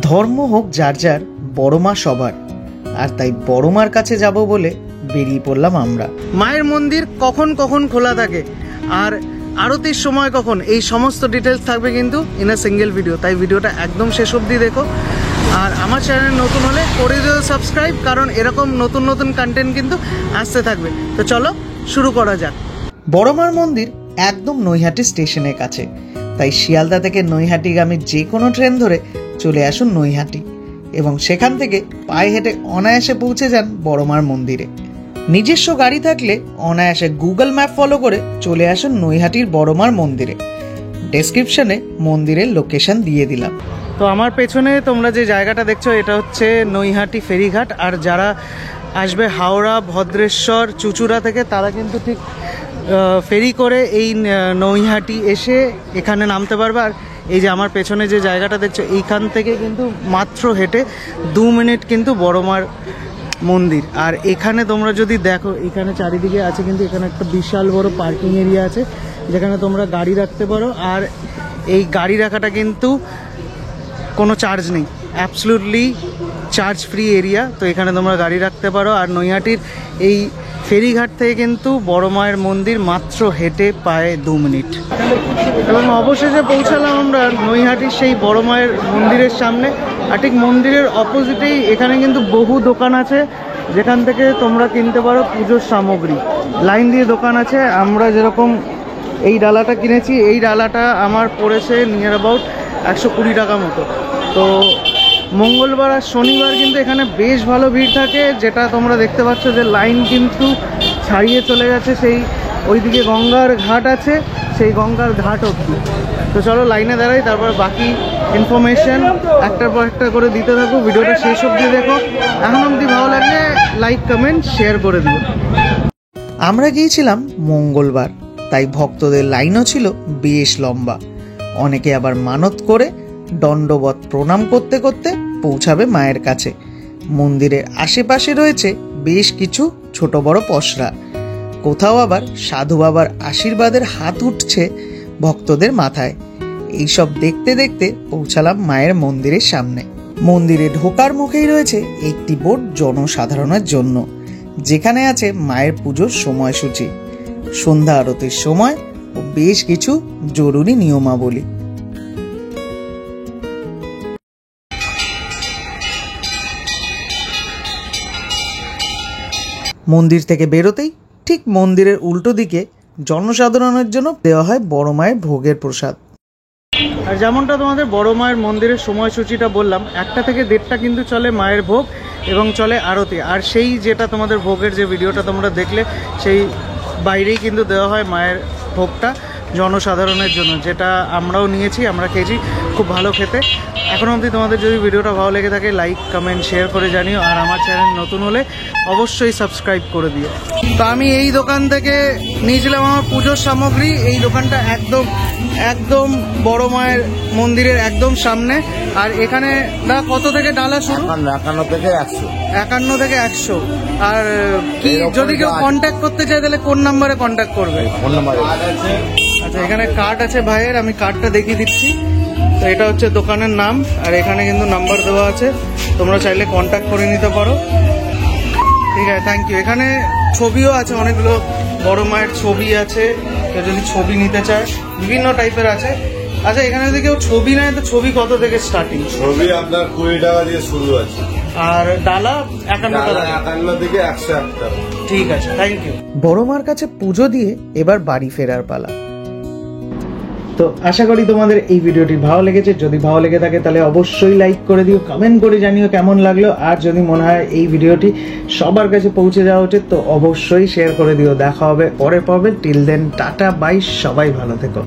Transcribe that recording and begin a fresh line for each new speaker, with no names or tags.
ধর্ম হোক যার যার, বড় মা সবার, আর তাই বড় মার কাছে যাব বলে বেরিয়ে পড়লাম আমরা। মায়ের মন্দির কখন কখন খোলা থাকে আর আরতির সময় কখন, এই সমস্ত ডিটেলস থাকবে কিন্তু ইন আ সিঙ্গেল ভিডিও, তাই ভিডিওটা একদম শেষ অবধি দেখো। আর আমার চ্যানেল নতুন হলে করে দিও সাবস্ক্রাইব, কারণ এরকম নতুন নতুন কন্টেন্ট কিন্তু আসতে থাকবে। তো চলো শুরু করা যাক। বড় মার মন্দির একদম নৈহাটি স্টেশনের কাছে, তাই শিয়ালদা থেকে নৈহাটিগামী যে কোনো ট্রেন ধরে চলে আসুন নৈহাটি এবং সেখান থেকে পায়ে হেঁটে অনায়াসে পৌঁছে যান বড় মার মন্দিরে। নিজস্ব গাড়ি থাকলে অনায়াসে গুগল ম্যাপ ফলো করে চলে আসুন নৈহাটির বড় মার মন্দিরে। ডেসক্রিপশনে মন্দিরের লোকেশন দিয়ে দিলাম। তো আমার পেছনে তোমরা যে জায়গাটা দেখছো এটা হচ্ছে নৈহাটি ফেরিঘাট, আর যারা আসবে হাওড়া, ভদ্রেশ্বর, চুঁচুড়া থেকে তারা কিন্তু ঠিক ফেরি করে এই নৈহাটি এসে এখানে নামতে পারবে। আর এই যে আমার পেছনে যে জায়গাটা দেখছো এইখান থেকে কিন্তু মাত্র হেঁটে 2 মিনিট কিন্তু বড় মার মন্দির। আর এখানে তোমরা যদি দেখো এখানে চারিদিকে আছে কিন্তু এখানে একটা বিশাল বড় পার্কিং এরিয়া আছে যেখানে তোমরা গাড়ি রাখতে পারো। আর এই গাড়ি রাখাটা কিন্তু কোনো চার্জ নেই, অ্যাবসলিউটলি চার্জ ফ্রি এরিয়া। তো এখানে তোমরা গাড়ি রাখতে পারো। আর নৈহাটির এই ফেরিঘাট থেকে কিন্তু বড় মায়ের মন্দির মাত্র হেঁটে পায়ে 2 মিনিট। এবং অবশেষে পৌঁছালাম আমরা নৈহাটির সেই বড় মায়ের মন্দিরের সামনে। আর ঠিক মন্দিরের অপোজিটেই এখানে কিন্তু বহু দোকান আছে যেখান থেকে তোমরা কিনতে পারো পুজোর সামগ্রী। লাইন দিয়ে দোকান আছে। আমরা যেরকম এই ডালাটা কিনেছি, এই ডালাটা আমার পড়েছে নিয়ার অ্যাবাউট 120 টাকা মতো। তো মঙ্গলবার আর শনিবার কিন্তু এখানে বেশ ভালো ভিড় থাকে, যেটা তোমরা দেখতে পাচ্ছ যে লাইন কিন্তু ছাড়িয়ে চলে গেছে সেই ওইদিকে গঙ্গার ঘাট আছে, সেই গঙ্গার ঘাট অবধি। তো চলো লাইনে দাঁড়াই, তারপর বাকি ইনফরমেশন একটার পর একটা করে দিতে থাকো। ভিডিওটা শেষ অবধি দেখো। এখন অবধি ভালো লাগলে লাইক, কমেন্ট, শেয়ার করে দিও। আমরা গিয়েছিলাম মঙ্গলবার, তাই ভক্তদের লাইনও ছিল বেশ লম্বা। অনেকে আবার মানত করে দণ্ডবত প্রণাম করতে করতে পৌঁছাবে মায়ের কাছে। মন্দিরের আশেপাশে রয়েছে বেশ কিছু ছোট বড় পসরা, কোথাও আবার সাধু বাবার আশীর্বাদের হাত উঠছে ভক্তদের মাথায়। এইসব দেখতে দেখতে পৌঁছালাম মায়ের মন্দিরের সামনে। মন্দিরে ঢোকার মুখেই রয়েছে একটি বোর্ড জনসাধারণের জন্য, যেখানে আছে মায়ের পুজোর সময়সূচি, সন্ধ্যা আরতির সময় ও বেশ কিছু জরুরি নিয়মাবলী। মন্দির থেকে বেরোতেই ঠিক মন্দিরের উল্টো দিকে জনসাধারণের জন্য দেওয়া হয় বড় মায়ের ভোগের প্রসাদ। আর যেমনটা তোমাদের বড় মায়ের মন্দিরের সময়সূচিটা বললাম, 1টা থেকে 1:30টা কিন্তু চলে মায়ের ভোগ এবং চলে আরতি। আর সেই যেটা তোমাদের ভোগের যে ভিডিওটা তোমরা দেখলে, সেই বাইরেই কিন্তু দেওয়া হয় মায়ের ভোগটা জনসাধারণের জন্য, যেটা আমরাও নিয়েছি, আমরা খেয়েছি, খুব ভালো খেতে। এখন অবধি তোমাদের যদি ভিডিওটা ভালো লেগে থাকে লাইক, কমেন্ট, শেয়ার করে জানিও। আর আমার চ্যানেল নতুন হলে অবশ্যই সাবস্ক্রাইব করে দিও। তো আমি এই দোকান থেকে নিয়েছিলাম আমার পুজোর সামগ্রী। এই দোকানটা একদম বড় মায়ের মন্দিরের একদম সামনে। আর এখানে কত থেকে ডালা শুরু?
51 থেকে 100।
51 থেকে 100। আর কি যদি কেউ কন্ট্যাক্ট করতে চায় তাহলে কোন নাম্বারে কন্ট্যাক্ট করবে?
Phone number.
আচ্ছা, এখানে কার্ড আছে ভাইয়ের, আমি কার্ডটা দেখিয়ে দিচ্ছি। তো এটা হচ্ছে দোকানের নাম, আর এখানে কিন্তু নাম্বার দেওয়া আছে, তোমরা চাইলে কন্ট্যাক্ট করে নিতে পারো। ঠিক আছে, থ্যাংক ইউ। এখানে ছবিও আছে, অনেকগুলো বড় মায়ের ছবি আছে, কেউ যদি ছবি নিতে চায় বিভিন্ন টাইপের আছে। আচ্ছা, এখানে যদি কেউ ছবি নেয় তো ছবি কত থেকে স্টার্টিং?
ছবি আপনার 20 টাকা দিয়ে শুরু আছে।
আর ডালা 51 টাকা।
51 থেকে 101 টাকা।
ঠিক আছে, থ্যাংক ইউ। বড় মার কাছে পুজো দিয়ে এবার বাড়ি ফেরার পালা। তো আশা করি তোমাদের এই ভিডিওটি ভালো লেগেছে। যদি ভালো লেগে থাকে তাহলে অবশ্যই লাইক করে দিও, কমেন্ট করে জানিও কেমন লাগলো। আর যদি মনে হয় এই ভিডিওটি সবার কাছে পৌঁছে যাওয়া উচিত তো অবশ্যই শেয়ার করে দিও। দেখা হবে পরের পর্বে। টিল দেন টাটা, বাই, সবাই ভালো থেকো।